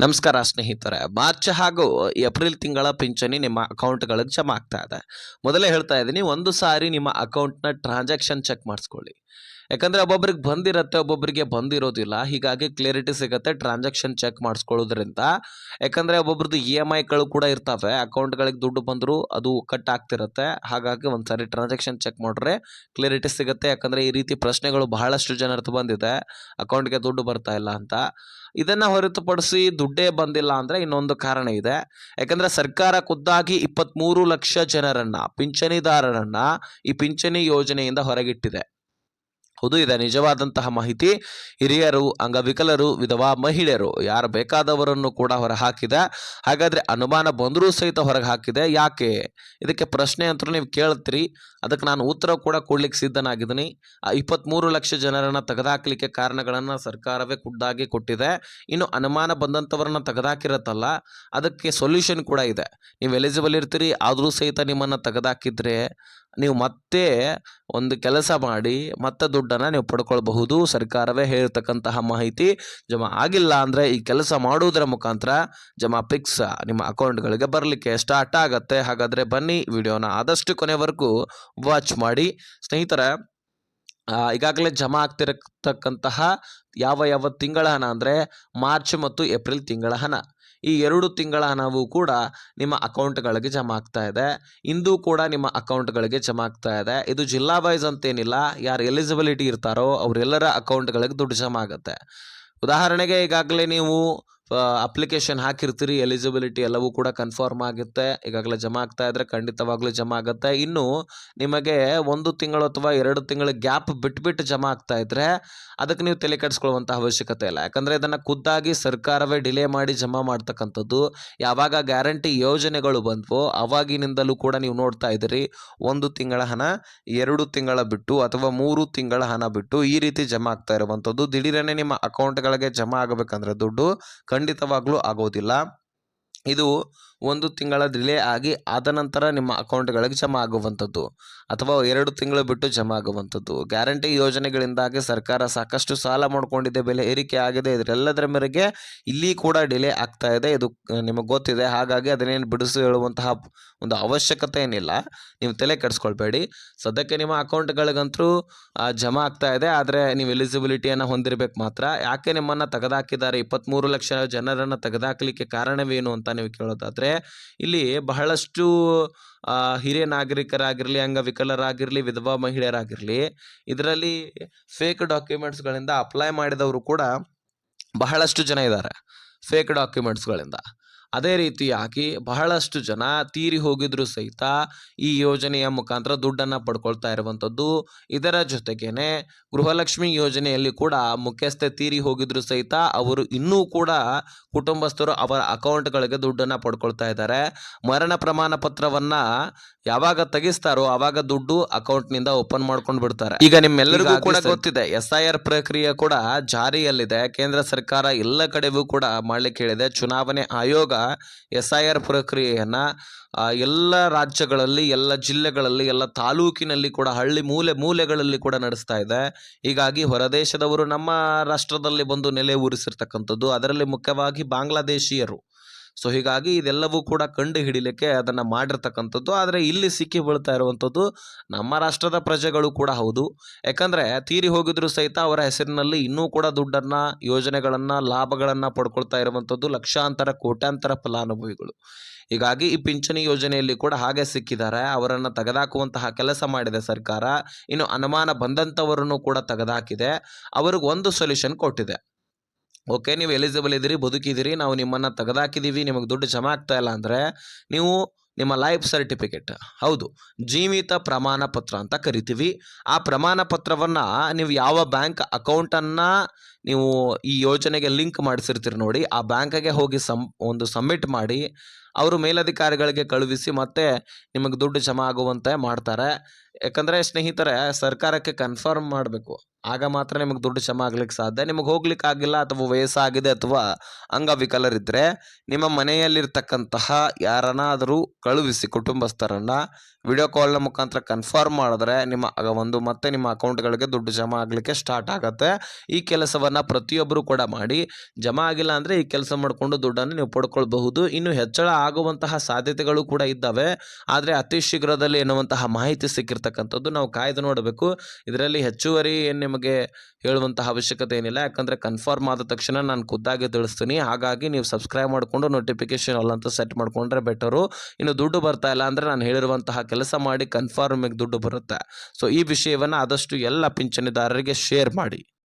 ನಮಸ್ಕಾರ ಸ್ನೇಹಿತರೆ. ಮಾರ್ಚ್ ಹಾಗೂ ಏಪ್ರಿಲ್ ತಿಂಗಳ ಪಿಂಚಣಿ ನಿಮ್ಮ ಅಕೌಂಟ್ಗಳಿಗೆ ಜಮಾ ಆಗ್ತಾ ಇದೆ. ಮೊದಲೇ ಹೇಳ್ತಾ ಇದ್ದೀನಿ, ಒಂದು ಸಾರಿ ನಿಮ್ಮ ಅಕೌಂಟ್ನ ಟ್ರಾನ್ಸಾಕ್ಷನ್ ಚೆಕ್ ಮಾಡಿಸ್ಕೊಳ್ಳಿ. ಯಾಕಂದರೆ ಒಬ್ಬೊಬ್ರಿಗೆ ಬಂದಿರುತ್ತೆ, ಒಬ್ಬೊಬ್ಬರಿಗೆ ಬಂದಿರೋದಿಲ್ಲ. ಹೀಗಾಗಿ ಕ್ಲಿಯರಿಟಿ ಸಿಗುತ್ತೆ ಟ್ರಾನ್ಸಾಕ್ಷನ್ ಚೆಕ್ ಮಾಡಿಸ್ಕೊಳ್ಳೋದ್ರಿಂದ. ಯಾಕಂದರೆ ಒಬ್ಬೊಬ್ರದ್ದು EMIಗಳು ಕೂಡ ಇರ್ತವೆ, ಅಕೌಂಟ್ಗಳಿಗೆ ದುಡ್ಡು ಬಂದರೂ ಅದು ಕಟ್ ಆಗ್ತಿರುತ್ತೆ. ಹಾಗಾಗಿ ಒಂದು ಸಾರಿ ಟ್ರಾನ್ಸಾಕ್ಷನ್ ಚೆಕ್ ಮಾಡಿದ್ರೆ ಕ್ಲಿಯರಿಟಿ ಸಿಗುತ್ತೆ. ಯಾಕಂದರೆ ಈ ರೀತಿ ಪ್ರಶ್ನೆಗಳು ಬಹಳಷ್ಟು ಜನರದ್ದು ಬಂದಿದೆ, ಅಕೌಂಟ್ಗೆ ದುಡ್ಡು ಬರ್ತಾ ಇಲ್ಲ ಅಂತ. ಇದನ್ನು ಹೊರತುಪಡಿಸಿ ದುಡ್ಡೇ ಬಂದಿಲ್ಲ ಅಂದರೆ ಇನ್ನೊಂದು ಕಾರಣ ಇದೆ. ಯಾಕಂದರೆ ಸರ್ಕಾರ ಖುದ್ದಾಗಿ 23 ಲಕ್ಷ ಜನರನ್ನು, ಪಿಂಚಣಿದಾರರನ್ನು ಈ ಪಿಂಚಣಿ ಯೋಜನೆಯಿಂದ ಹೊರಗಿಟ್ಟಿದೆ. ಹೌದು, ಇದೆ ನಿಜವಾದಂತಹ ಮಾಹಿತಿ. ಹಿರಿಯರು, ಅಂಗವಿಕಲರು, ವಿಧವಾ ಮಹಿಳೆಯರು ಯಾರು ಬೇಕಾದವರನ್ನು ಕೂಡ ಹೊರಹಾಕಿದೆ. ಹಾಗಾದರೆ ಅನುಮಾನ ಬಂದರೂ ಸಹಿತ ಹೊರಗೆ ಹಾಕಿದೆ. ಯಾಕೆ? ಇದಕ್ಕೆ ಪ್ರಶ್ನೆ ಅಂತೂ ನೀವು ಕೇಳ್ತೀರಿ. ಅದಕ್ಕೆ ನಾನು ಉತ್ತರ ಕೂಡ ಕೊಡ್ಲಿಕ್ಕೆ ಸಿದ್ಧನಾಗಿದ್ದೀನಿ. 23 ಲಕ್ಷ ಜನರನ್ನು ತೆಗೆದುಹಾಕಲಿಕ್ಕೆ ಕಾರಣಗಳನ್ನು ಸರ್ಕಾರವೇ ಖುದ್ದಾಗಿ ಕೊಟ್ಟಿದೆ. ಇನ್ನು ಅನುಮಾನ ಬಂದಂಥವ್ರನ್ನ ತೆಗೆದುಹಾಕಿರತ್ತಲ್ಲ, ಅದಕ್ಕೆ ಸೊಲ್ಯೂಷನ್ ಕೂಡ ಇದೆ. ನೀವು ಎಲಿಜಿಬಲ್ ಇರ್ತೀರಿ, ಆದರೂ ಸಹಿತ ನಿಮ್ಮನ್ನು ತೆಗೆದುಹಾಕಿದ್ರೆ ನೀವು ಮತ್ತೆ ಒಂದು ಕೆಲಸ ಮಾಡಿ ಮತ್ತೆ ದುಡ್ಡನ್ನು ನೀವು ಪಡ್ಕೊಳ್ಬಹುದು. ಸರ್ಕಾರವೇ ಹೇಳ್ತಕ್ಕಂತಹ ಮಾಹಿತಿ. ಜಮಾ ಆಗಿಲ್ಲ ಅಂದರೆ ಈ ಕೆಲಸ ಮಾಡುವುದರ ಮುಖಾಂತರ ಜಮಾ ಪಿಕ್ಸ್ ನಿಮ್ಮ ಅಕೌಂಟ್ಗಳಿಗೆ ಬರಲಿಕ್ಕೆ ಸ್ಟಾರ್ಟ್ ಆಗುತ್ತೆ. ಹಾಗಾದರೆ ಬನ್ನಿ, ವಿಡಿಯೋನ ಆದಷ್ಟು ಕೊನೆವರೆಗೂ ವಾಚ್ ಮಾಡಿ. ಸ್ನೇಹಿತರೆ, ಈಗಾಗಲೇ ಜಮಾ ಆಗ್ತಿರತಕ್ಕಂತಹ ಯಾವ ತಿಂಗಳ ಹಣ ಅಂದರೆ ಮಾರ್ಚ್ ಮತ್ತು ಏಪ್ರಿಲ್ ತಿಂಗಳ ಹಣ, ಈ 2 ತಿಂಗಳ ಹಣವೂ ಕೂಡ ನಿಮ್ಮ ಅಕೌಂಟ್ಗಳಿಗೆ ಜಮಾ ಆಗ್ತಾ ಇದೆ. ಇಂದು ಕೂಡ ನಿಮ್ಮ ಅಕೌಂಟ್ಗಳಿಗೆ ಜಮಾ ಆಗ್ತಾ ಇದೆ. ಇದು ಜಿಲ್ಲಾ ವೈಸ್ ಅಂತೇನಿಲ್ಲ, ಯಾರು ಎಲಿಜಿಬಿಲಿಟಿ ಇರ್ತಾರೋ ಅವರೆಲ್ಲರ ಅಕೌಂಟ್ಗಳಿಗೆ ದುಡ್ಡು ಜಮಾ ಆಗುತ್ತೆ. ಉದಾಹರಣೆಗೆ, ಈಗಾಗಲೇ ನೀವು ಅಪ್ಲಿಕೇಶನ್ ಹಾಕಿರ್ತೀರಿ, ಎಲಿಜಿಬಿಲಿಟಿ ಎಲ್ಲವೂ ಕೂಡ ಕನ್ಫರ್ಮ್ ಆಗುತ್ತೆ, ಈಗಾಗಲೇ ಜಮಾ ಆಗ್ತಾ ಇದ್ರೆ ಖಂಡಿತವಾಗ್ಲೂ ಜಮಾ ಆಗುತ್ತೆ. ಇನ್ನು ನಿಮಗೆ 1 ತಿಂಗಳು ಅಥವಾ 2 ತಿಂಗಳ ಗ್ಯಾಪ್ ಬಿಟ್ಬಿಟ್ಟು ಜಮಾ ಆಗ್ತಾ ಇದ್ರೆ ಅದಕ್ಕೆ ನೀವು ತಲೆ ಕೆಡಿಸ್ಕೊಳ್ಳುವಂಥ ಅವಶ್ಯಕತೆ ಇಲ್ಲ. ಯಾಕಂದರೆ ಇದನ್ನು ಖುದ್ದಾಗಿ ಸರ್ಕಾರವೇ ಡಿಲೇ ಮಾಡಿ ಜಮಾ ಮಾಡ್ತಕ್ಕಂಥದ್ದು. ಯಾವಾಗ ಗ್ಯಾರಂಟಿ ಯೋಜನೆಗಳು ಬಂದವೋ ಅವಾಗಿನಿಂದಲೂ ಕೂಡ ನೀವು ನೋಡ್ತಾ ಇದ್ದೀರಿ, 1 ತಿಂಗಳ ಹಣ 2 ತಿಂಗಳ ಬಿಟ್ಟು ಅಥವಾ 3 ತಿಂಗಳ ಹಣ ಬಿಟ್ಟು ಈ ರೀತಿ ಜಮಾ ಆಗ್ತಾ ಇರುವಂಥದ್ದು. ದಿಢೀರನೆ ನಿಮ್ಮ ಅಕೌಂಟ್ಗಳಿಗೆ ಜಮಾ ಆಗಬೇಕಂದ್ರೆ ದುಡ್ಡು ಖಂಡಿತವಾಗ್ಲೂ ಆಗೋದಿಲ್ಲ. ಇದು 1 ತಿಂಗಳ ಡಿಲೇ ಆಗಿ ಆದ ನಂತರ ನಿಮ್ಮ ಅಕೌಂಟ್ಗಳಿಗೆ ಜಮಾ ಆಗುವಂಥದ್ದು, ಅಥವಾ 2 ತಿಂಗಳು ಬಿಟ್ಟು ಜಮಾ ಆಗುವಂಥದ್ದು. ಗ್ಯಾರಂಟಿ ಯೋಜನೆಗಳಿಂದಾಗಿ ಸರ್ಕಾರ ಸಾಕಷ್ಟು ಸಾಲ ಮಾಡ್ಕೊಂಡಿದೆ, ಬೆಲೆ ಏರಿಕೆ ಆಗಿದೆ. ಇದರೆಲ್ಲದರ ಮೇರೆಗೆ ಇಲ್ಲಿ ಕೂಡ ಡಿಲೇ ಆಗ್ತಾ ಇದೆ. ಇದು ನಿಮಗೆ ಗೊತ್ತಿದೆ. ಹಾಗಾಗಿ ಅದನ್ನೇನು ಬಿಡಿಸಿ ಹೇಳುವಂತಹ ಒಂದು ಅವಶ್ಯಕತೆ ಏನಿಲ್ಲ, ನೀವು ತಲೆ ಕೆಡಿಸ್ಕೊಳ್ಬೇಡಿ. ಸದ್ಯಕ್ಕೆ ನಿಮ್ಮ ಅಕೌಂಟ್ಗಳಿಗಂತೂ ಜಮಾ ಆಗ್ತಾ ಇದೆ. ಆದರೆ ನೀವು ಎಲಿಜಿಬಿಲಿಟಿಯನ್ನು ಹೊಂದಿರಬೇಕು ಮಾತ್ರ. ಯಾಕೆ ನಿಮ್ಮನ್ನು ತೆಗೆದುಹಾಕಿದ್ದಾರೆ, 23 ಲಕ್ಷ ಜನರನ್ನು ತೆಗೆದುಹಾಕಲಿಕ್ಕೆ ಕಾರಣವೇನು ಅಂತ ನೀವು ಕೇಳೋದಾದರೆ, ಇಲ್ಲಿ ಬಹಳಷ್ಟು ಹಿರಿಯ ನಾಗರಿಕರಾಗಿರಲಿ, ಅಂಗವಿಕಲರಾಗಿರಲಿ, ವಿಧವಾ ಮಹಿಳೆಯರಾಗಿರಲಿ, ಇದರಲ್ಲಿ ಫೇಕ್ ಡಾಕ್ಯುಮೆಂಟ್ಸ್ಗಳಿಂದ ಅಪ್ಲೈ ಮಾಡಿದವರು ಕೂಡ ಬಹಳಷ್ಟು ಜನ ಇದ್ದಾರೆ, ಫೇಕ್ ಡಾಕ್ಯುಮೆಂಟ್ಸ್ಗಳಿಂದ. ಅದೇ ರೀತಿಯಾಗಿ ಬಹಳಷ್ಟು ಜನ ತೀರಿ ಹೋಗಿದ್ರು ಸಹಿತ ಈ ಯೋಜನೆಯ ಮುಖಾಂತರ ದುಡ್ಡನ್ನು ಪಡ್ಕೊಳ್ತಾ ಇರುವಂಥದ್ದು. ಇದರ ಜೊತೆಗೇನೆ ಗೃಹಲಕ್ಷ್ಮಿ ಯೋಜನೆಯಲ್ಲಿ ಕೂಡ ಮುಖ್ಯಸ್ಥೆ ತೀರಿ ಹೋಗಿದ್ರು ಸಹಿತ ಅವರು ಇನ್ನೂ ಕೂಡ ಕುಟುಂಬಸ್ಥರು ಅವರ ಅಕೌಂಟ್ಗಳಿಗೆ ದುಡ್ಡನ್ನು ಪಡ್ಕೊಳ್ತಾ ಇದ್ದಾರೆ. ಮರಣ ಪ್ರಮಾಣ ಪತ್ರವನ್ನು ಯಾವಾಗ ತೆಗಿಸ್ತಾರೋ ಆವಾಗ ದುಡ್ಡು ಅಕೌಂಟ್ನಿಂದ ಓಪನ್ ಮಾಡ್ಕೊಂಡು ಬಿಡ್ತಾರೆ. ಈಗ ನಿಮ್ಮೆಲ್ಲರಿಗೂ ಕೂಡ ಗೊತ್ತಿದೆ, SIR ಪ್ರಕ್ರಿಯೆ ಕೂಡ ಜಾರಿಯಲ್ಲಿದೆ. ಕೇಂದ್ರ ಸರ್ಕಾರ ಎಲ್ಲ ಕಡೆಗೂ ಕೂಡ ಮಾಡ್ಲಿಕ್ಕೆ ಹೇಳಿದೆ. ಚುನಾವಣೆ ಆಯೋಗ SIR ಪ್ರಕ್ರಿಯೆಯನ್ನು ಎಲ್ಲ ರಾಜ್ಯಗಳಲ್ಲಿ, ಎಲ್ಲ ಜಿಲ್ಲೆಗಳಲ್ಲಿ, ಎಲ್ಲ ತಾಲೂಕಿನಲ್ಲಿ ಕೂಡ, ಹಳ್ಳಿ ಮೂಲೆಗಳಲ್ಲಿ ಕೂಡ ನಡೆಸ್ತಾ ಇದೆ. ಹೀಗಾಗಿ ಹೊರದೇಶದವರು ನಮ್ಮ ರಾಷ್ಟ್ರದಲ್ಲಿ ಬಂದು ನೆಲೆ ಊರಿಸಿರ್ತಕ್ಕಂಥದ್ದು, ಅದರಲ್ಲಿ ಮುಖ್ಯವಾಗಿ ಬಾಂಗ್ಲಾದೇಶೀಯರು. ಸೊ ಹೀಗಾಗಿ ಇದೆಲ್ಲವೂ ಕೂಡ ಕಂಡು ಹಿಡಿಲಿಕ್ಕೆ ಅದನ್ನು ಮಾಡಿರ್ತಕ್ಕಂಥದ್ದು. ಆದರೆ ಇಲ್ಲಿ ಸಿಕ್ಕಿ ಬೀಳ್ತಾ ಇರುವಂಥದ್ದು ನಮ್ಮ ರಾಷ್ಟ್ರದ ಪ್ರಜೆಗಳು ಕೂಡ ಹೌದು. ಯಾಕಂದರೆ ತೀರಿ ಹೋಗಿದ್ರು ಸಹಿತ ಅವರ ಹೆಸರಿನಲ್ಲಿ ಇನ್ನೂ ಕೂಡ ದುಡ್ಡನ್ನು, ಯೋಜನೆಗಳನ್ನು, ಲಾಭಗಳನ್ನು ಪಡ್ಕೊಳ್ತಾ ಇರುವಂಥದ್ದು ಲಕ್ಷಾಂತರ, ಕೋಟ್ಯಾಂತರ ಫಲಾನುಭವಿಗಳು. ಹೀಗಾಗಿ ಈ ಪಿಂಚಣಿ ಯೋಜನೆಯಲ್ಲಿ ಕೂಡ ಹಾಗೆ ಸಿಕ್ಕಿದ್ದಾರೆ. ಅವರನ್ನು ತೆಗೆದುಹಾಕುವಂತಹ ಕೆಲಸ ಮಾಡಿದೆ ಸರ್ಕಾರ. ಇನ್ನು ಅನುಮಾನ ಬಂದಂಥವರನ್ನು ಕೂಡ ತೆಗೆದುಹಾಕಿದೆ. ಅವ್ರಿಗೆ ಒಂದು ಸೊಲ್ಯೂಷನ್ ಕೊಟ್ಟಿದೆ. ಓಕೆ, ನೀವು ಎಲಿಜಿಬಲ್ ಇದ್ದೀರಿ, ಬದುಕಿದ್ದೀರಿ, ನಾವು ನಿಮ್ಮನ್ನು ತೆಗೆದುಹಾಕಿದ್ದೀವಿ, ನಿಮಗೆ ದುಡ್ಡು ಜಮಾ ಆಗ್ತಾ ಇಲ್ಲ ಅಂದರೆ ನೀವು ನಿಮ್ಮ ಲೈಫ್ ಸರ್ಟಿಫಿಕೇಟ್, ಹೌದು, ಜೀವಿತ ಪ್ರಮಾಣ ಪತ್ರ ಅಂತ ಕರಿತೀವಿ. ಆ ಪ್ರಮಾಣ ಪತ್ರವನ್ನು ನೀವು ಯಾವ ಬ್ಯಾಂಕ್ ಅಕೌಂಟನ್ನು ನೀವು ಈ ಯೋಜನೆಗೆ ಲಿಂಕ್ ಮಾಡಿಸಿರ್ತೀರಿ ನೋಡಿ, ಆ ಬ್ಯಾಂಕಿಗೆ ಹೋಗಿ ಸಬ್ಮಿಟ್ ಮಾಡಿ. ಅವರು ಮೇಲಧಿಕಾರಿಗಳಿಗೆ ಕಳುಹಿಸಿ ಮತ್ತೆ ನಿಮಗೆ ದುಡ್ಡು ಜಮಾ ಆಗುವಂತೆ ಮಾಡ್ತಾರೆ. ಯಾಕಂದರೆ ಸ್ನೇಹಿತರೆ, ಸರ್ಕಾರಕ್ಕೆ ಕನ್ಫರ್ಮ್ ಮಾಡಬೇಕು. ಆಗ ಮಾತ್ರ ನಿಮಗೆ ದುಡ್ಡು ಜಮಾ ಆಗ್ಲಿಕ್ಕೆ ಸಾಧ್ಯ. ನಿಮಗೆ ಹೋಗ್ಲಿಕ್ಕೆ ಆಗಿಲ್ಲ ಅಥವಾ ವಯಸ್ಸಾಗಿದೆ ಅಥವಾ ಅಂಗವಿಕಲರಿದ್ದರೆ ನಿಮ್ಮ ಮನೆಯಲ್ಲಿರ್ತಕ್ಕಂತಹ ಯಾರನ್ನಾದರೂ ಕಳುಹಿಸಿ ಕುಟುಂಬಸ್ಥರನ್ನ ವಿಡಿಯೋ ಕಾಲ್ನ ಮುಖಾಂತರ ಕನ್ಫರ್ಮ್ ಮಾಡಿದ್ರೆ ಮತ್ತೆ ನಿಮ್ಮ ಅಕೌಂಟ್ಗಳಿಗೆ ದುಡ್ಡು ಜಮಾ ಆಗಲಿಕ್ಕೆ ಸ್ಟಾರ್ಟ್ ಆಗುತ್ತೆ. ಈ ಕೆಲಸವನ್ನು ಪ್ರತಿಯೊಬ್ಬರು ಕೂಡ ಮಾಡಿ. ಜಮಾ ಆಗಿಲ್ಲ ಅಂದರೆ ಈ ಕೆಲಸ ಮಾಡಿಕೊಂಡು ದುಡ್ಡನ್ನು ನೀವು ಪಡ್ಕೊಳ್ಬಹುದು. ಇನ್ನು ಹೆಚ್ಚಳ ಆಗುವಂತಹ ಸಾಧ್ಯತೆಗಳು ಕೂಡ ಇದ್ದಾವೆ. ಆದರೆ ಅತಿ ಶೀಘ್ರದಲ್ಲಿ ಎನ್ನುವಂತಹ ಮಾಹಿತಿ ಸಿಕ್ಕಿರ್ತಕ್ಕಂಥದ್ದು ನಾವು ಕಾಯ್ದು ನೋಡಬೇಕು. ಇದರಲ್ಲಿ ಹೆಚ್ಚುವರಿ ಏನು ನಿಮಗೆ ಹೇಳುವಂತಹ ಅವಶ್ಯಕತೆ ಏನಿಲ್ಲ. ಯಾಕಂದರೆ ಕನ್ಫರ್ಮ್ ಆದ ತಕ್ಷಣ ನಾನು ಖುದ್ದಾಗಿ ತಿಳಿಸ್ತೀನಿ. ಹಾಗಾಗಿ ನೀವು ಸಬ್ಸ್ಕ್ರೈಬ್ ಮಾಡಿಕೊಂಡು ನೋಟಿಫಿಕೇಶನ್ ಆಲ್ ಅಂತ ಸೆಟ್ ಮಾಡಿಕೊಂಡ್ರೆ ಬೆಟರು. ಇನ್ನು ದುಡ್ಡು ಬರ್ತಾ ಇಲ್ಲ ಅಂದರೆ ನಾನು ಹೇಳಿರುವಂತಹ ಕೆಲಸ ಮಾಡಿ ಕನ್ಫರ್ಮಿಗೆ ದುಡ್ಡು ಬರುತ್ತೆ. ಸೊ ಈ ವಿಷಯವನ್ನು ಆದಷ್ಟು ಎಲ್ಲ ಪಿಂಚಣಿದಾರರಿಗೆ ಶೇರ್ ಮಾಡಿ.